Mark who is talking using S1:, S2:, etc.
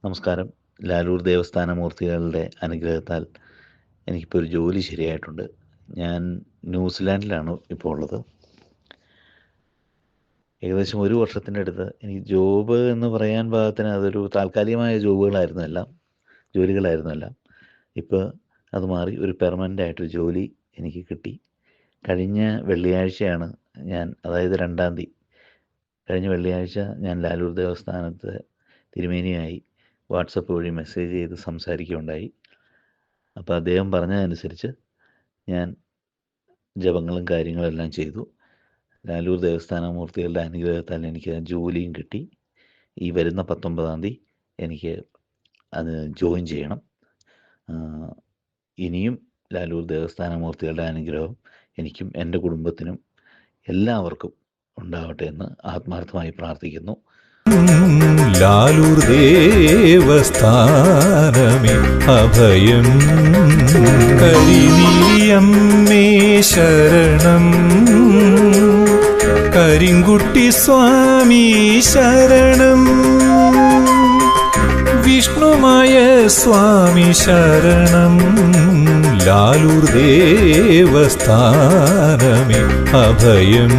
S1: നമസ്കാരം. ലാലൂർ ദേവസ്ഥാന മൂർത്തികളുടെ അനുഗ്രഹത്താൽ എനിക്കിപ്പോൾ ഒരു ജോലി ശരിയായിട്ടുണ്ട്. ഞാൻ ന്യൂസിലാൻഡിലാണ് ഇപ്പോൾ ഉള്ളത്. ഏകദേശം 1 വർഷത്തിൻ്റെ അടുത്ത് എനിക്ക് ജോബ് എന്ന് പറയാൻ പാകത്തിന് അതൊരു താൽക്കാലികമായ ജോലികളായിരുന്നു എല്ലാം. ഇപ്പോൾ അത് മാറി ഒരു പെർമനൻ്റ് ആയിട്ടൊരു ജോലി എനിക്ക് കിട്ടി. കഴിഞ്ഞ വെള്ളിയാഴ്ചയാണ് അതായത് 2-ാം തീയതി കഴിഞ്ഞ വെള്ളിയാഴ്ച ഞാൻ ലാലൂർ ദേവസ്ഥാനത്ത് തിരുമേനിയായി വാട്സപ്പ് വഴി മെസ്സേജ് ചെയ്ത് സംസാരിക്കുകയുണ്ടായി. അപ്പോൾ അദ്ദേഹം പറഞ്ഞതനുസരിച്ച് ഞാൻ ജപങ്ങളും കാര്യങ്ങളെല്ലാം ചെയ്തു. ലാലൂർ ദേവസ്ഥാന മൂർത്തികളുടെ അനുഗ്രഹത്താൽ എനിക്ക് ജോലിയും കിട്ടി. ഈ വരുന്ന 19-ാം തീയതി എനിക്ക് അത് ജോയിൻ ചെയ്യണം. ഇനിയും ലാലൂർ ദേവസ്ഥാന മൂർത്തികളുടെ അനുഗ്രഹം എനിക്കും എൻ്റെ കുടുംബത്തിനും എല്ലാവർക്കും ഉണ്ടാവട്ടെ എന്ന് ആത്മാർത്ഥമായി പ്രാർത്ഥിക്കുന്നു.
S2: ലാലൂർ ദേവസ്ഥാനമേ അഭയം, കരിനീലിയമ്മേ ശരണം, കരിങ്കുട്ടി സ്വാമി ശരണം, വിഷ്ണുമായ സ്വാമി ശരണം. ലാലൂർ ദേവസ്ഥാനമേ അഭയം.